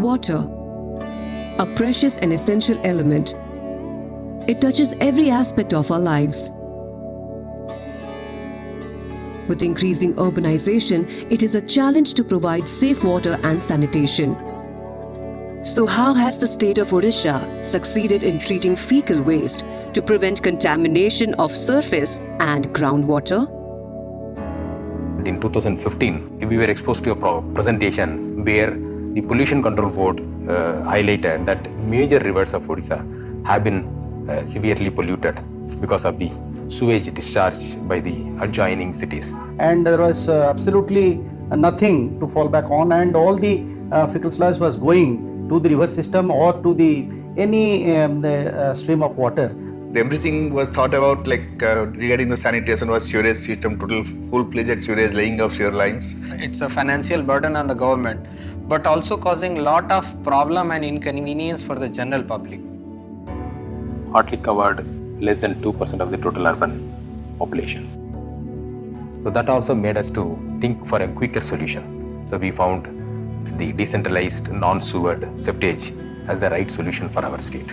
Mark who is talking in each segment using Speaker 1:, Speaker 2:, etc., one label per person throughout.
Speaker 1: Water, a precious and essential element. It touches every aspect of our lives. With increasing urbanization, it is a challenge to provide safe water and sanitation. So how has the state of Odisha succeeded in treating fecal waste to prevent contamination of surface and groundwater?
Speaker 2: In 2015, we were exposed to a presentation where the Pollution Control Board highlighted that major rivers of Odisha have been severely polluted because of the sewage discharge by the adjoining cities.
Speaker 3: And there was absolutely nothing to fall back on, and all the fecal sludge was going to the river system or to any stream of water.
Speaker 4: Everything was thought about regarding the sanitation was sewerage system, total full-fledged sewerage, laying of sewer lines.
Speaker 5: It's a financial burden on the government, but also causing a lot of problem and inconvenience for the general public.
Speaker 2: Hardly covered less than 2% of the total urban population. So that also made us to think for a quicker solution. So we found the decentralized non-sewered septage as the right solution for our state.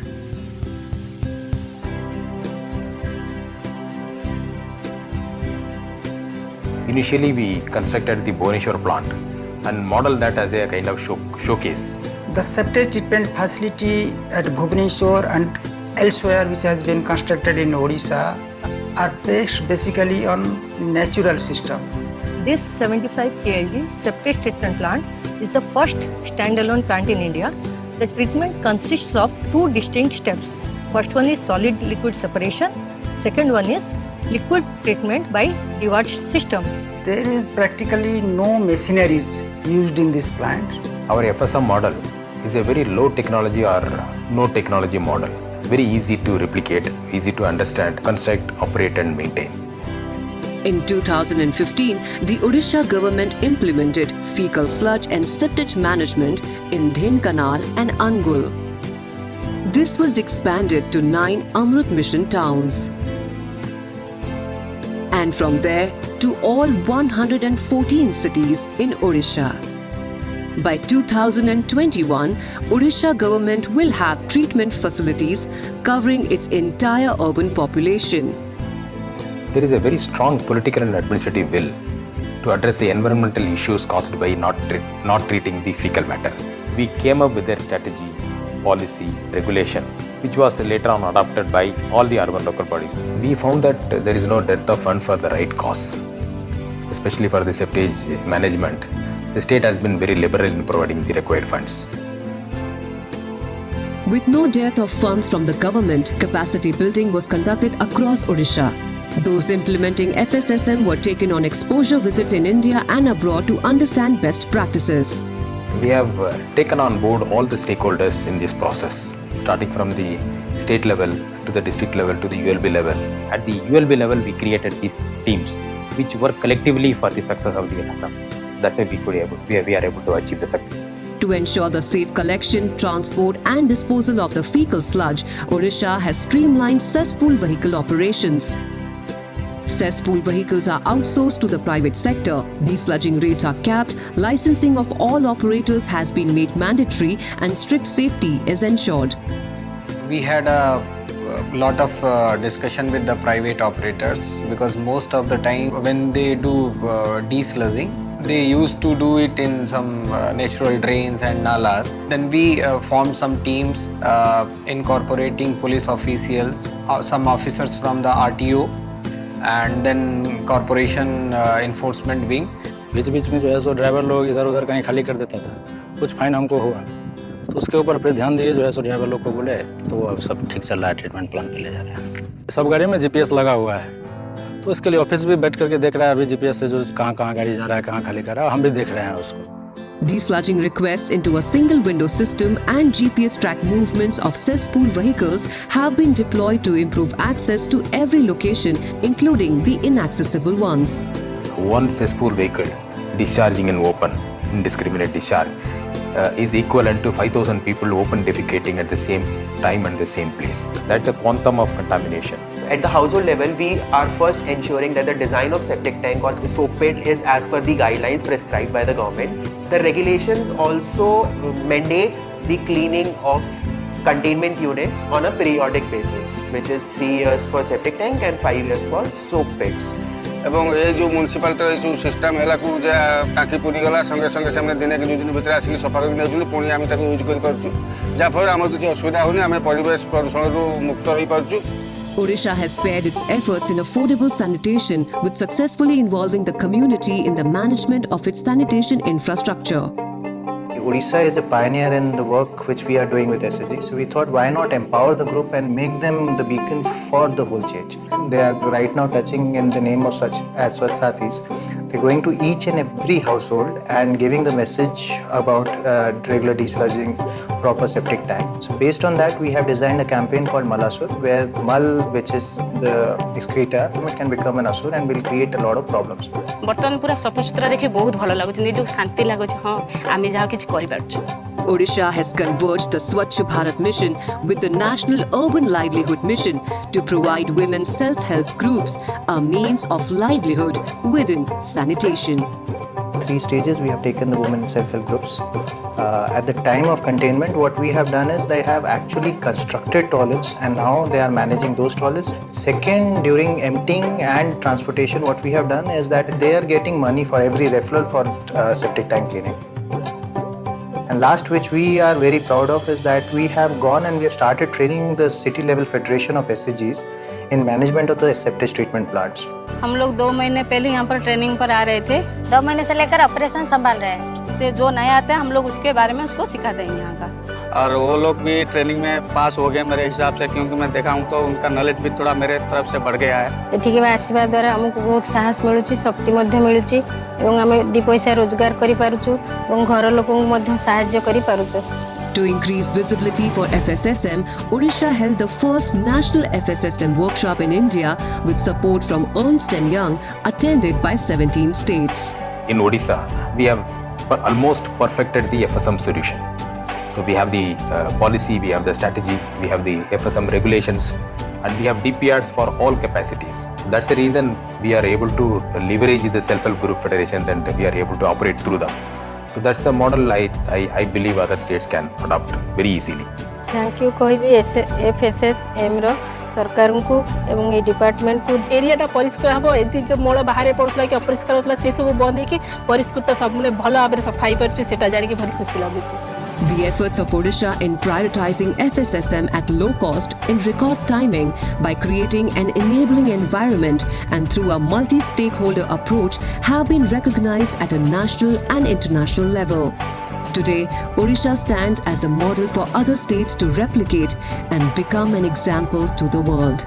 Speaker 2: Initially, we constructed the Bhubaneswar plant and modeled that as a kind of showcase.
Speaker 6: The septic treatment facility at Bhubaneswar and elsewhere which has been constructed in Odisha are based basically on natural system.
Speaker 7: This 75 KLD septic treatment plant is the first standalone plant in India. The treatment consists of two distinct steps. First one is solid liquid separation. Second one is liquid treatment by dewatch system.
Speaker 6: There is practically no machineries used in this plant.
Speaker 2: Our FSM model is a very low technology or no technology model. Very easy to replicate, easy to understand, construct, operate and maintain.
Speaker 1: In 2015, the Odisha government implemented fecal sludge and septage management in Dhenkanal and Angul. This was expanded to 9 Amrut Mission towns. And from there to all 114 cities in Odisha. By 2021, Odisha government will have treatment facilities covering its entire urban population.
Speaker 2: There is a very strong political and administrative will to address the environmental issues caused by not treating the fecal matter. We came up with a strategy, policy, regulation, which was later on adopted by all the urban local bodies. We found that there is no dearth of fund for the right cause, especially for the septage management. The state has been very liberal in providing the required funds.
Speaker 1: With no dearth of funds from the government, capacity building was conducted across Odisha. Those implementing FSSM were taken on exposure visits in India and abroad to understand best practices.
Speaker 2: We have taken on board all the stakeholders in this process, starting from the state level to the district level to the ULB level. At the ULB level, we created these teams which work collectively for the success of the FSM. That way we are able to achieve the success.
Speaker 1: To ensure the safe collection, transport and disposal of the fecal sludge, Odisha has streamlined cesspool vehicle operations. Cesspool vehicles are outsourced to the private sector. Desludging rates are capped, licensing of all operators has been made mandatory and strict safety is ensured.
Speaker 5: We had a lot of discussion with the private operators because most of the time when they do desludging, they used to do it in some natural drains and nalas. Then we formed some teams incorporating police officials, some officers from the RTO and then corporation enforcement wing.
Speaker 8: बीच बीच में जो है सो driver लोग इधर उधर कहीं खाली कर देता था, कुछ फाइन हमको हुआ तो उसके ऊपर फिर ध्यान दिए, जो है सो ड्राइवर लोग को बोले तो अब सब ठीक चल रहा है, ट्रीटमेंट प्लान पे ले जा रहे हैं। सब गाड़ी में जीपीएस लगा हुआ है तो इसके लिए ऑफिस भी बैठ करके देख रहा है अभी जीपीएस से जो कहाँ गाड़ी जा रहा है, कहाँ खाली कर रहा है, हम भी देख रहे हैं उसको।
Speaker 1: Desludging requests into a single window system and GPS track movements of cesspool vehicles have been deployed to improve access to every location, including the inaccessible ones.
Speaker 2: One cesspool vehicle discharging in open, indiscriminate discharge, is equivalent to 5,000 people open defecating at the same time and the same place. That's the quantum of contamination.
Speaker 9: At the household level, we are first ensuring that the design of septic tank or soak pit is as per the guidelines prescribed by the government. The regulations also mandates the cleaning of containment units on a periodic basis, which is 3 years for septic tank and 5 years for soak pits.
Speaker 10: ଏବଂ ଏ ଯେଉଁ ମ୍ୟୁନିସିପାଲିଟିର ଏଇ ସବୁ system ହେଲାକୁ ଯେ ଟାଙ୍କି ପୁରିଗଲା ସଙ୍ଗେ ସଙ୍ଗେ ସେମାନେ ଦିନେ କି 2 ଦିନ ଭିତରେ ଆସିକି ସଫା କରିକି ନେଉଛନ୍ତି, ପୁଣି ଆମେ ତାକୁ ୟୁଜ୍ କରିପାରୁଛୁ, ଯାହାଫଳରେ ଆମର କିଛି ଅସୁବିଧା ହେଉନି, ଆମେ ପରିବେଶ ପ୍ରଦୂଷଣରୁ ମୁକ୍ତ ରହିପାରୁଛୁ।
Speaker 1: Odisha has paired its efforts in affordable sanitation with successfully involving the community in the management of its sanitation infrastructure.
Speaker 11: Odisha is a pioneer in the work which we are doing with SSG. So we thought, why not empower the group and make them the beacon for the whole change. They are right now touching in the name of such as Swasathis. They're going to each and every household and giving the message about regular desludging, proper septic tank. So based on that, we have designed a campaign called Malasur, where Mal, which is the excreta, can become an asur and will create a lot of problems.
Speaker 12: ବର୍ତ୍ତମାନ ପୁରା ସଫାସୁତୁରା ଦେଖି ବହୁତ ଭଲ ଲାଗୁଛି, ନିଜକୁ ଶାନ୍ତି ଲାଗୁଛି, ହଁ ଆମେ ଯାହା କିଛି କରିପାରୁଛୁ।
Speaker 1: Odisha has converged the Swachh Bharat mission with the National Urban Livelihood Mission to provide women self-help groups a means of livelihood within sanitation.
Speaker 11: 3 stages we have taken the women self-help groups. At the time of containment, what we have done is they have actually constructed toilets and now they are managing those toilets. Second, during emptying and transportation, what we have done is that they are getting money for every referral for septic tank cleaning. And last, which we are very proud of, is that we have gone and we have started training the city level federation of SCGs in management of the septic treatment plants.
Speaker 12: हम लोग 2 महीने पहले यहाँ पर training पर आ रहे थे,
Speaker 13: 2 महीने से लेकर ऑपरेशन संभाल रहे हैं।
Speaker 12: से जो नया आता है हम लोग उसके बारे में उसको सिखाते हैं यहाँ का।
Speaker 10: और वो लोग भी ट्रेनिंग में पास हो गए मेरे हिसाब से, क्योंकि मैं देखा हूँ तो उनका नॉलेज भी थोड़ा मेरे तरफ से बढ़ गया है।
Speaker 13: एठिके आसीबा द्वारा हमको बहुत साहस मिलुची, शक्ति मध्य मिलुची एवं हमें 2 पैसा रोजगार करि पारुछु एवं घर लोकन मध्य सहायता करि पारुछु।
Speaker 1: To increase visibility for FSSM, Odisha held the first national FSSM workshop in India with support from Ernst & Young, attended by 17 states.
Speaker 2: In Odisha, we have almost perfected the FSM solution. So we have the policy, we have the strategy, we have the FSM regulations, and we have DPRs for all capacities. That's the reason we are able to leverage the self-help group federations and we are able to operate through them. So that's the model I believe other states can adopt very easily.
Speaker 13: Thank you कहबी FSSM रो सरकार को एवं A department को
Speaker 12: एरियाटा परिष्कार हम एति जो मोड़ बाहर पड़ुला कि अपरिष्कार होता से सब बंद कि परिष्कृत सब भल भाव सफाई पार्टी सेटा जानि कि भारी खुशी लागुची।
Speaker 1: The efforts of Odisha in prioritizing FSSM at low cost in record timing by creating an enabling environment and through a multi-stakeholder approach have been recognized at a national and international level. Today, Odisha stands as a model for other states to replicate and become an example to the world.